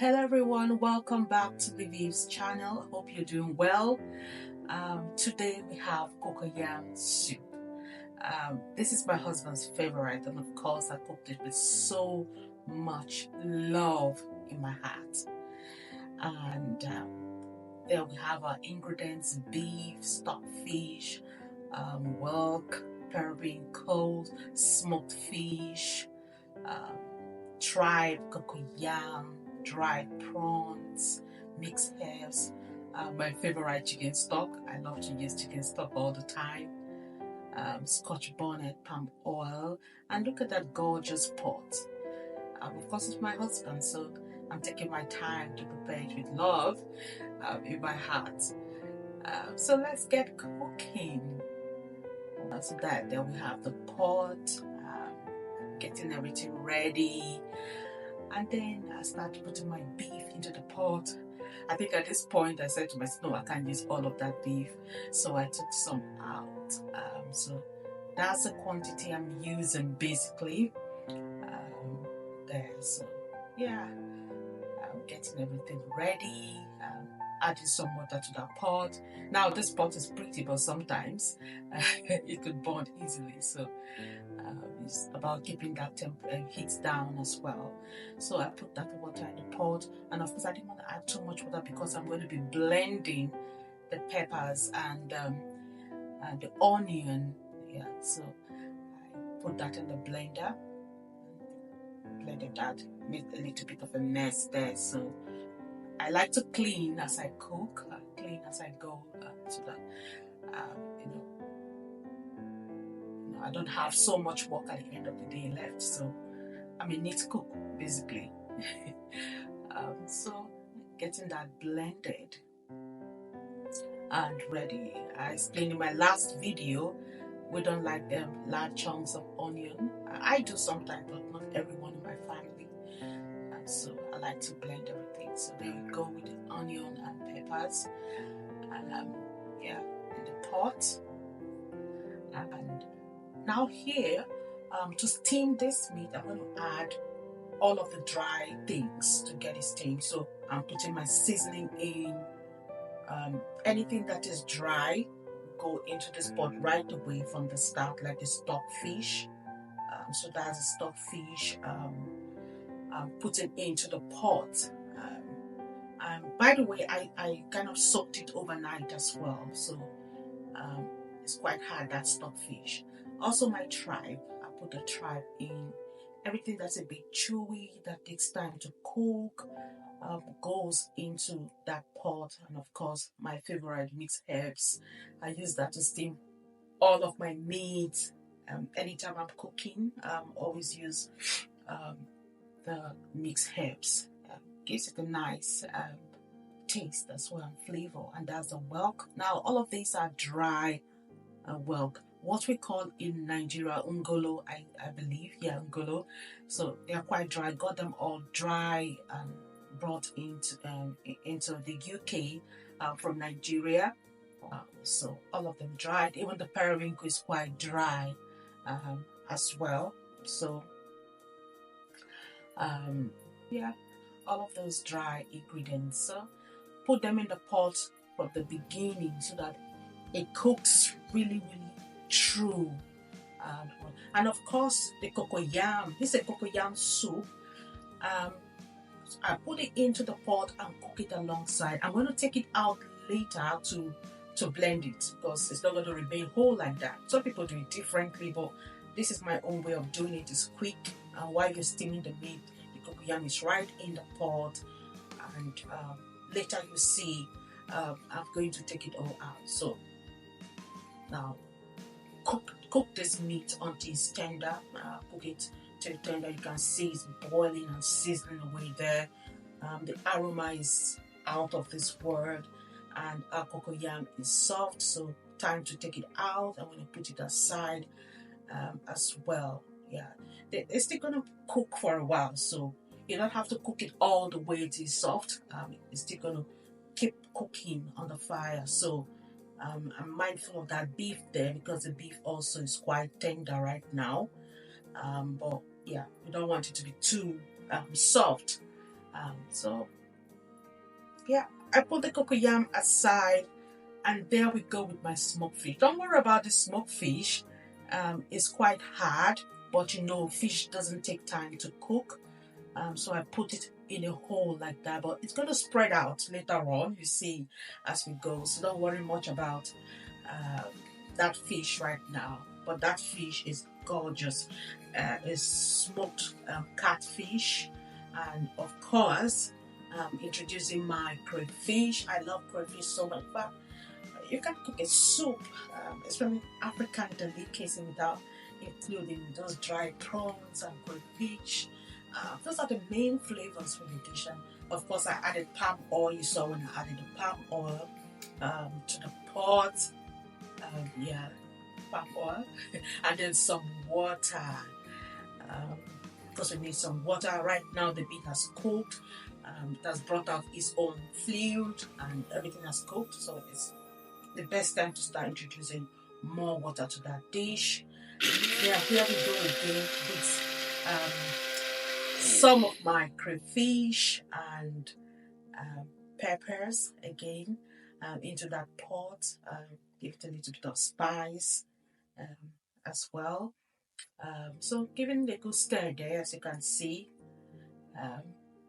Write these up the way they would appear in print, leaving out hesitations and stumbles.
Hello everyone, welcome back to Vivi's channel. Hope you're doing well. Today we have Cocoyam soup. This is my husband's favorite, and of course I cooked it with so much love in my heart. And there we have our ingredients: beef, stockfish, whelk, periwinkle, smoked fish, tripe, cocoyam, dried prawns, mixed herbs, my favorite chicken stock. I love to use chicken stock all the time. Scotch bonnet, palm oil, and look at that gorgeous pot. Of course, it's my husband, so I'm taking my time to prepare it with love in my heart. So let's get cooking. So that there we have the pot, getting everything ready. And then I started putting my beef into the pot. I think at this point I said to myself, no, I can't use all of that beef. So I took some out. So that's the quantity I'm using basically. There, so yeah, I'm getting everything ready. Adding some water to that pot. Now this pot is pretty, but sometimes it could burn easily. So it's about keeping that heat down as well. So I put that water in the pot, and of course I didn't want to add too much water because I'm going to be blending the peppers and the onion. Yeah, so I put that in the blender, blended that, made a little bit of a mess there. So I like to clean as I cook, clean as I go, so that I don't have so much work at the end of the day left. So I'm a neat cook basically. So getting that blended and ready. I explained in my last video, we don't like large chunks of onion. I do sometimes, but not everyone in my family. So I like to blend everything. So there we go with the onion and peppers. And yeah, in the pot. And now here, to steam this meat, I'm going to add all of the dry things to get it steamed. So I'm putting my seasoning in. Anything that is dry, go into this pot right away from the start, like the stockfish. So that's the stockfish. I'm putting into the pot. By the way, I kind of soaked it overnight as well. So it's quite hard, that stockfish. Also my tripe, I put the tripe in. Everything that's a bit chewy, that takes time to cook, goes into that pot. And of course, my favorite mixed herbs. I use that to steam all of my meat. Anytime I'm cooking, always use the mixed herbs. Gives it a nice taste as well and flavor. And that's the whelk. Now, all of these are dry whelk, what we call in Nigeria ungolo, I believe. Yeah, ungolo. So they are quite dry. Got them all dry and brought into the UK from Nigeria. So all of them dried. Even the periwinkle is quite dry as well. So yeah, all of those dry ingredients. So put them in the pot from the beginning so that it cooks really true. And of course the cocoyam, this is a cocoyam soup. I put it into the pot and cook it alongside. I'm going to take it out later to blend it because it's not going to remain whole like that. Some people do it differently, but this is my own way of doing it. It's quick, and while you're steaming the meat, the cocoyam is right in the pot, and later you see I'm going to take it all out. So now cook this meat until it's tender. Cook it till tender. You can see it's boiling and sizzling away there. The aroma is out of this world, and our cocoyam is soft. So time to take it out. I'm going to put it aside as well. Yeah, it's still going to cook for a while, so you don't have to cook it all the way it is soft. It's still going to keep cooking on the fire. So I'm mindful of that beef there because the beef also is quite tender right now. But yeah, we don't want it to be too soft. So yeah, I put the cocoyam aside, and there we go with my smoked fish. Don't worry about the smoked fish. It's quite hard, but you know, fish doesn't take time to cook. So I put it in a hole like that, but it's going to spread out later on, you see, as we go. So don't worry much about uh, that fish right now. But that fish is gorgeous. It's smoked catfish, and of course, introducing my crayfish. I love crayfish so much, but you can cook a soup. It's from an African delicacy without including those dried prawns and crayfish. Those are the main flavors for the dish. And of course, I added palm oil. You saw when I added the palm oil to the pot. Yeah, palm oil, and then some water. Because we need some water. Right now, the meat has cooked. It has brought out its own fluid, and everything has cooked. So it's the best time to start introducing more water to that dish. Yeah, here we go again with some of my crayfish and peppers again into that pot. Give it a little bit of spice as well. So giving it a good stir there, as you can see.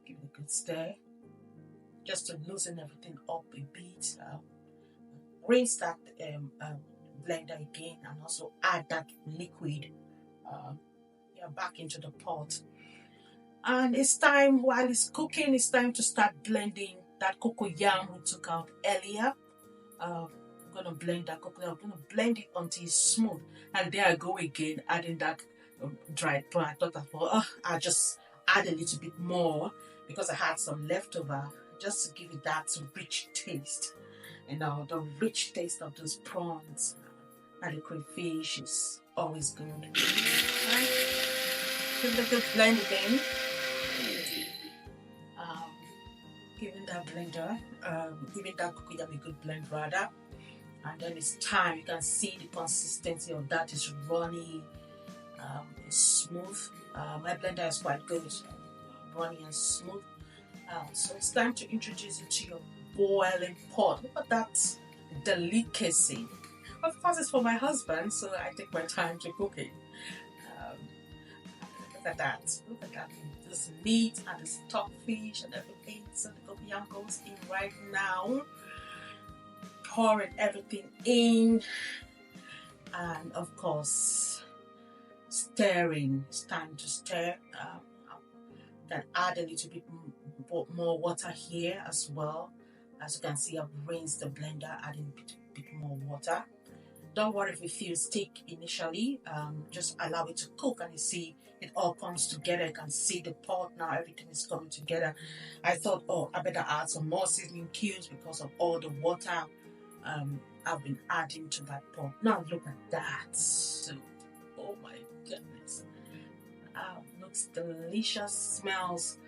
Give it a good stir just to loosen everything up a bit. Rinse that blender again, and also add that liquid back into the pot. And it's time, while it's cooking, it's time to start blending that cocoyam we took out earlier. I'm gonna blend that cocoyam. I'm gonna blend it until it's smooth. And there I go again, adding that dried prawn. I thought I'll just add a little bit more because I had some leftover, just to give it that rich taste. You know, the rich taste of those prawns and the crayfish is always good. Right? Give it a good blend again. Giving that blender, giving that cocoyam a good blend rather. And then it's time. You can see the consistency of that is runny, it's smooth. My blender is quite good, runny and smooth. So it's time to introduce it to your boiling pot. Look at that delicacy. Of course, it's for my husband, so I take my time to cook it. Look at that. Look at that. This meat and the stockfish and everything. So the cocoyam goes in right now. Pouring everything in. And of course, stirring. It's time to stir. Then add a little bit more water here as well. As you can see, I've rinsed the blender, adding a bit more water. Don't worry if it feels thick initially. Just allow it to cook, and you see it all comes together. You can see the pot now, everything is coming together. I thought, oh, I better add some more seasoning cubes because of all the water I've been adding to that pot. Now look at that soup. Oh my goodness. Looks delicious, smells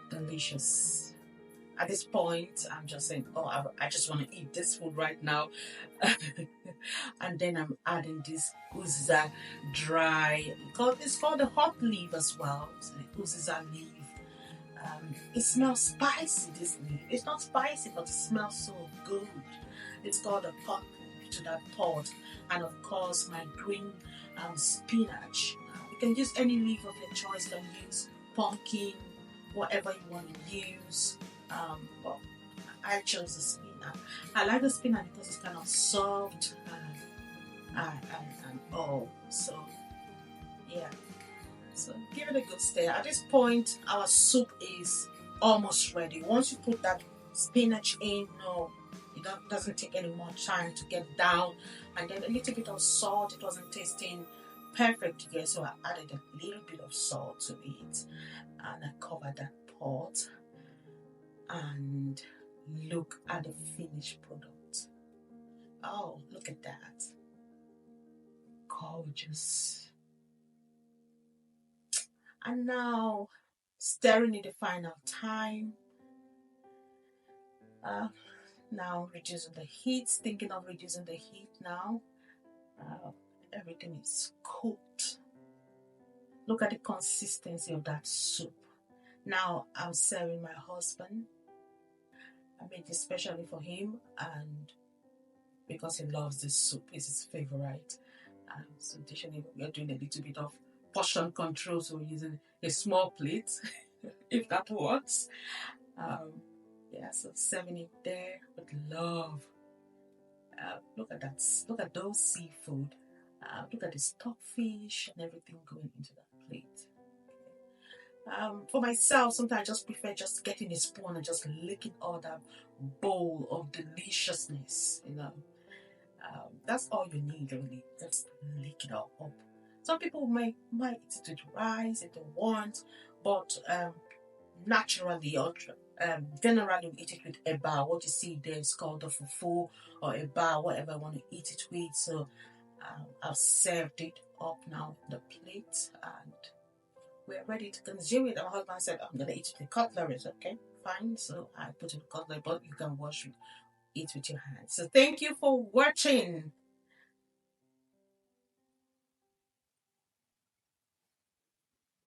delicious. At this point, I'm just saying, oh, I just want to eat this food right now. And then I'm adding this Uziza dry, it's called the hot leaf as well. It's the Uziza leaf. It smells spicy, this leaf. It's not spicy, but it smells so good. It's called a pot to that pot. And of course, my green spinach. You can use any leaf of your choice. You can use pumpkin, whatever you want to use. But I chose the spinach. I like the spinach because it's kind of soft and all. So yeah. So give it a good stir. At this point, our soup is almost ready. Once you put that spinach in, it doesn't take any more time to get down. And then a little bit of salt. It wasn't tasting perfect yet, so I added a little bit of salt to it, and I covered that pot. And look at the finished product. Oh, look at that. Gorgeous. And now, stirring it the final time. Now reducing the heat, thinking of reducing the heat now. Everything is cooked. Look at the consistency of that soup. Now I'm serving my husband. I made this especially for him, and because he loves this soup, it's his favorite. So additionally, we are doing a little bit of portion control, so we're using a small plate, if that works. Um, yeah, so serving it there with love. Look at that. Look at those seafood. Look at the stockfish and everything going into that plate. For myself, sometimes I just prefer just getting a spoon and just licking all that bowl of deliciousness. That's all you need, really. Just lick it all up. Some people might eat it with rice if they want, but naturally or generally we eat it with eba. What you see there is called the fufu or eba, whatever I want to eat it with. So I've served it up now in the plate and we're ready to consume it. And my husband said, I'm gonna eat it with cutlery. Okay, fine. So I put in cutlery, but you can wash it with your hands. So thank you for watching.